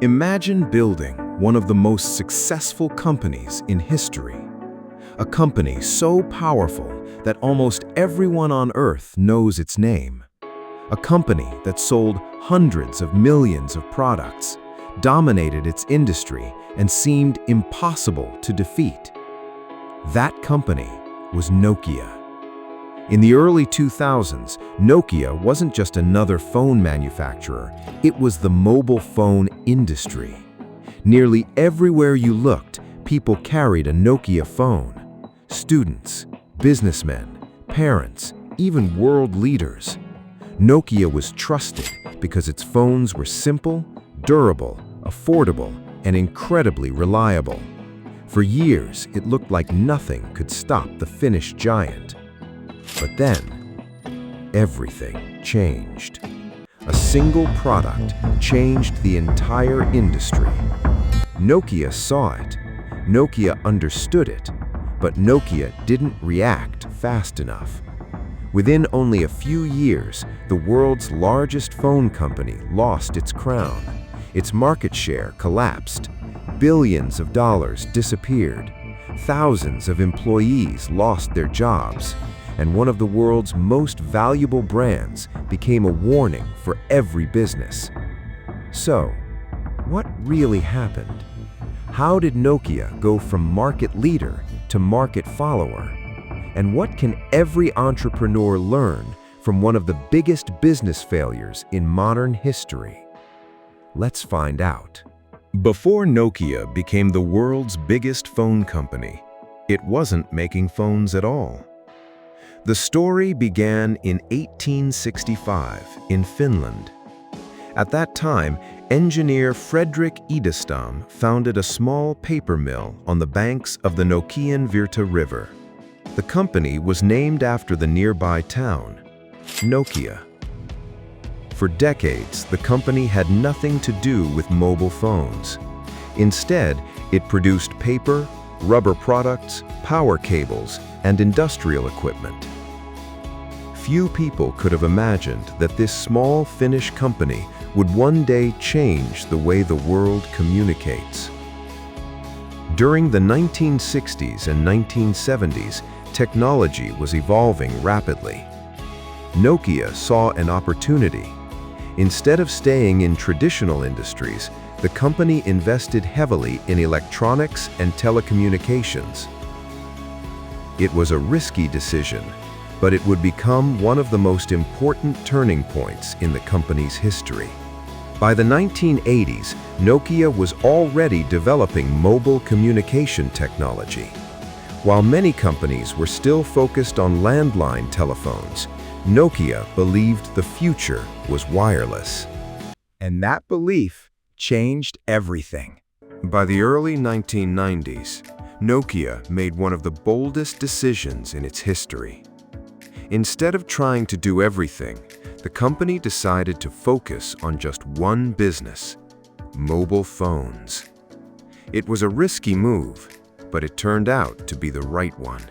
Imagine building one of the most successful companies in history. A company so powerful that almost everyone on Earth knows its name. A company that sold hundreds of millions of products, dominated its industry, and seemed impossible to defeat. That company was Nokia. In the early 2000s, Nokia wasn't just another phone manufacturer, it was the mobile phone industry. Nearly everywhere you looked, people carried a Nokia phone. Students, businessmen, parents, even world leaders. Nokia was trusted because its phones were simple, durable, affordable, and incredibly reliable. For years, it looked like nothing could stop the Finnish giant. But then, everything changed. A single product changed the entire industry. Nokia saw it, Nokia understood it, but Nokia didn't react fast enough. Within only a few years, the world's largest phone company lost its crown. Its market share collapsed. Billions of dollars disappeared. Thousands of employees lost their jobs. And one of the world's most valuable brands became a warning for every business. So, what really happened? How did Nokia go from market leader to market follower? And what can every entrepreneur learn from one of the biggest business failures in modern history? Let's find out. Before Nokia became the world's biggest phone company, it wasn't making phones at all. The story began in 1865 in Finland. At that time, engineer Fredrik Idestam founded a small paper mill on the banks of the Nokian Virta River. The company was named after the nearby town, Nokia. For decades, the company had nothing to do with mobile phones. Instead, it produced paper, rubber products, power cables, and industrial equipment. Few people could have imagined that this small Finnish company would one day change the way the world communicates. During the 1960s and 1970s, technology was evolving rapidly. Nokia saw an opportunity. Instead of staying in traditional industries, the company invested heavily in electronics and telecommunications. It was a risky decision, but it would become one of the most important turning points in the company's history. By the 1980s, Nokia was already developing mobile communication technology. While many companies were still focused on landline telephones, Nokia believed the future was wireless. And that belief changed everything. By the early 1990s, Nokia made one of the boldest decisions in its history. Instead of trying to do everything, the company decided to focus on just one business: mobile phones. It was a risky move, but it turned out to be the right one.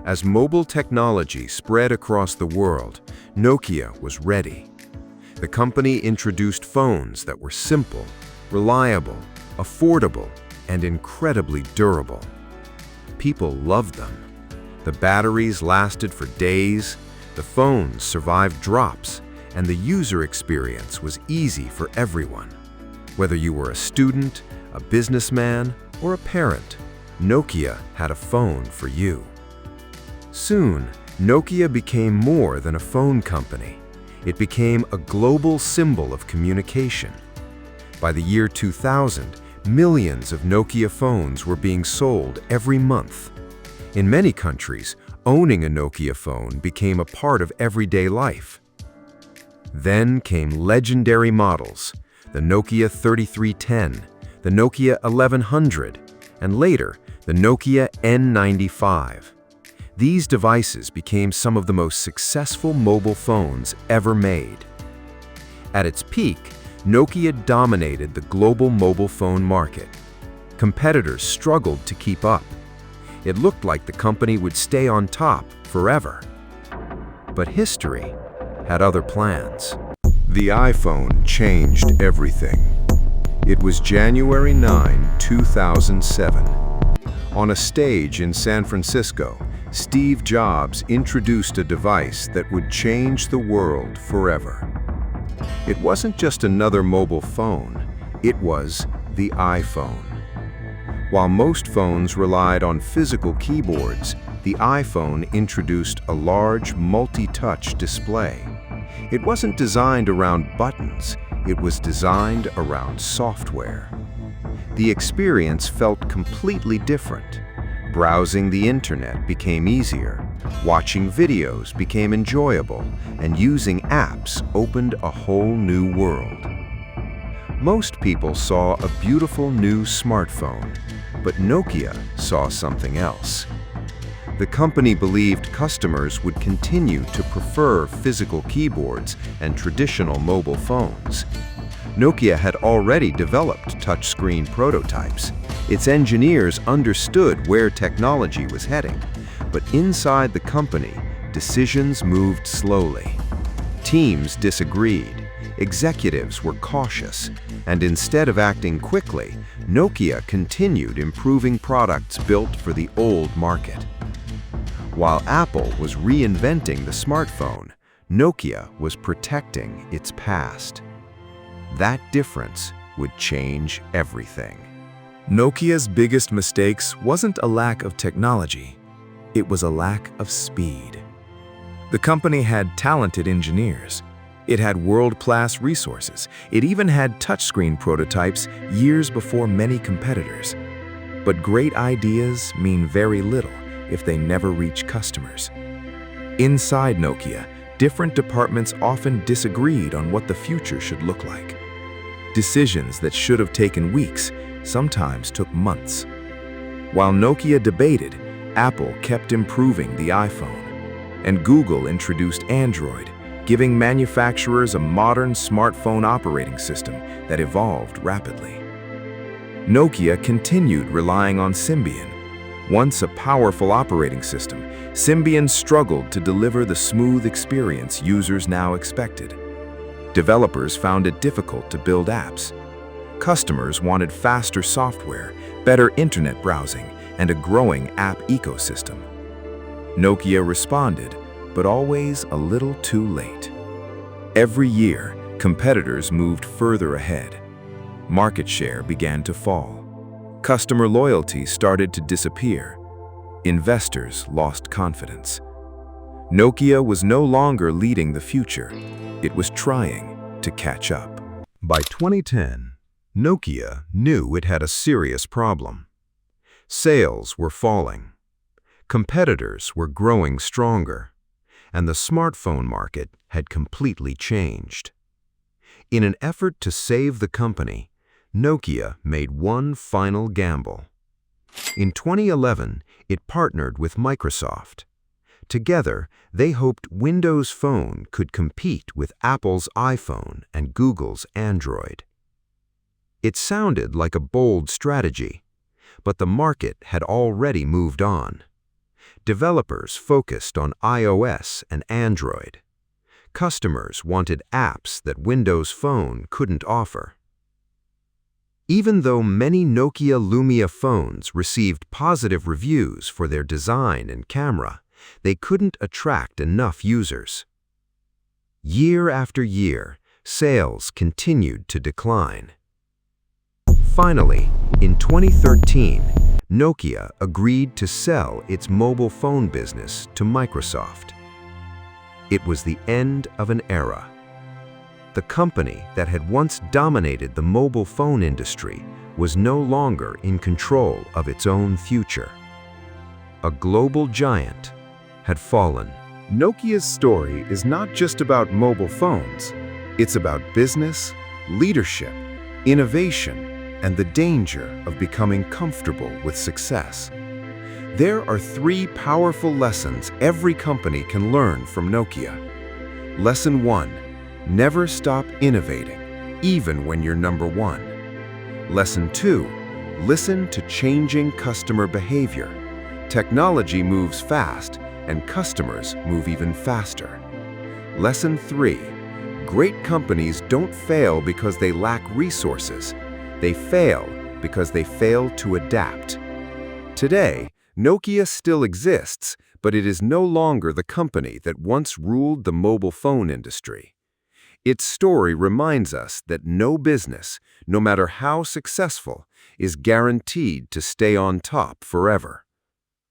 As mobile technology spread across the world, Nokia was ready. The company introduced phones that were simple, reliable, affordable, and incredibly durable. People loved them. The batteries lasted for days, the phones survived drops, and the user experience was easy for everyone. Whether you were a student, a businessman, or a parent, Nokia had a phone for you. Soon, Nokia became more than a phone company. It became a global symbol of communication. By the year 2000, millions of Nokia phones were being sold every month. In many countries, owning a Nokia phone became a part of everyday life. Then came legendary models, the Nokia 3310, the Nokia 1100, and later, the Nokia N95. These devices became some of the most successful mobile phones ever made. At its peak, Nokia dominated the global mobile phone market. Competitors struggled to keep up. It looked like the company would stay on top forever. But history had other plans. The iPhone changed everything. It was January 9, 2007. On a stage in San Francisco, Steve Jobs introduced a device that would change the world forever. It wasn't just another mobile phone, it was the iPhone. While most phones relied on physical keyboards, the iPhone introduced a large multi-touch display. It wasn't designed around buttons, it was designed around software. The experience felt completely different. Browsing the internet became easier, watching videos became enjoyable, and using apps opened a whole new world. Most people saw a beautiful new smartphone, but Nokia saw something else. The company believed customers would continue to prefer physical keyboards and traditional mobile phones. Nokia had already developed touchscreen prototypes. Its engineers understood where technology was heading, but inside the company, decisions moved slowly. Teams disagreed, executives were cautious, and instead of acting quickly, Nokia continued improving products built for the old market. While Apple was reinventing the smartphone, Nokia was protecting its past. That difference would change everything. Nokia's biggest mistakes wasn't a lack of technology, it was a lack of speed. The company had talented engineers. It had world-class resources. It even had touchscreen prototypes years before many competitors. But great ideas mean very little if they never reach customers. Inside Nokia, different departments often disagreed on what the future should look like. Decisions that should have taken weeks sometimes took months. While Nokia debated, Apple kept improving the iPhone, and Google introduced Android, giving manufacturers a modern smartphone operating system that evolved rapidly. Nokia continued relying on Symbian. Once a powerful operating system, Symbian struggled to deliver the smooth experience users now expected. Developers found it difficult to build apps. Customers wanted faster software, better internet browsing, and a growing app ecosystem. Nokia responded, but always a little too late. Every year, competitors moved further ahead. Market share began to fall. Customer loyalty started to disappear. Investors lost confidence. Nokia was no longer leading the future. It was trying to catch up. By 2010, Nokia knew it had a serious problem. Sales were falling. Competitors were growing stronger, and the smartphone market had completely changed. In an effort to save the company, Nokia made one final gamble. In 2011, it partnered with Microsoft. Together, they hoped Windows Phone could compete with Apple's iPhone and Google's Android. It sounded like a bold strategy, but the market had already moved on. Developers focused on iOS and Android. Customers wanted apps that Windows Phone couldn't offer. Even though many Nokia Lumia phones received positive reviews for their design and camera, they couldn't attract enough users. Year after year, sales continued to decline. Finally, in 2013, Nokia agreed to sell its mobile phone business to Microsoft. It was the end of an era. The company that had once dominated the mobile phone industry was no longer in control of its own future. A global giant had fallen. Nokia's story is not just about mobile phones. It's about business, leadership, innovation, and the danger of becoming comfortable with success. There are three powerful lessons every company can learn from Nokia. Lesson 1. Never stop innovating, even when you're number one. Lesson 2. Listen to changing customer behavior. Technology moves fast, and customers move even faster. Lesson 3. Great companies don't fail because they lack resources. They fail because they fail to adapt. Today, Nokia still exists, but it is no longer the company that once ruled the mobile phone industry. Its story reminds us that no business, no matter how successful, is guaranteed to stay on top forever.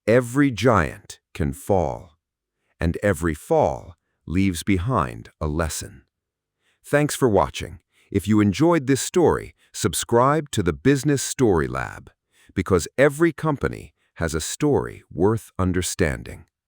Every giant can fall, and every fall leaves behind a lesson. Thanks for watching. If you enjoyed this story, subscribe to the Business Story Lab, because every company has a story worth understanding.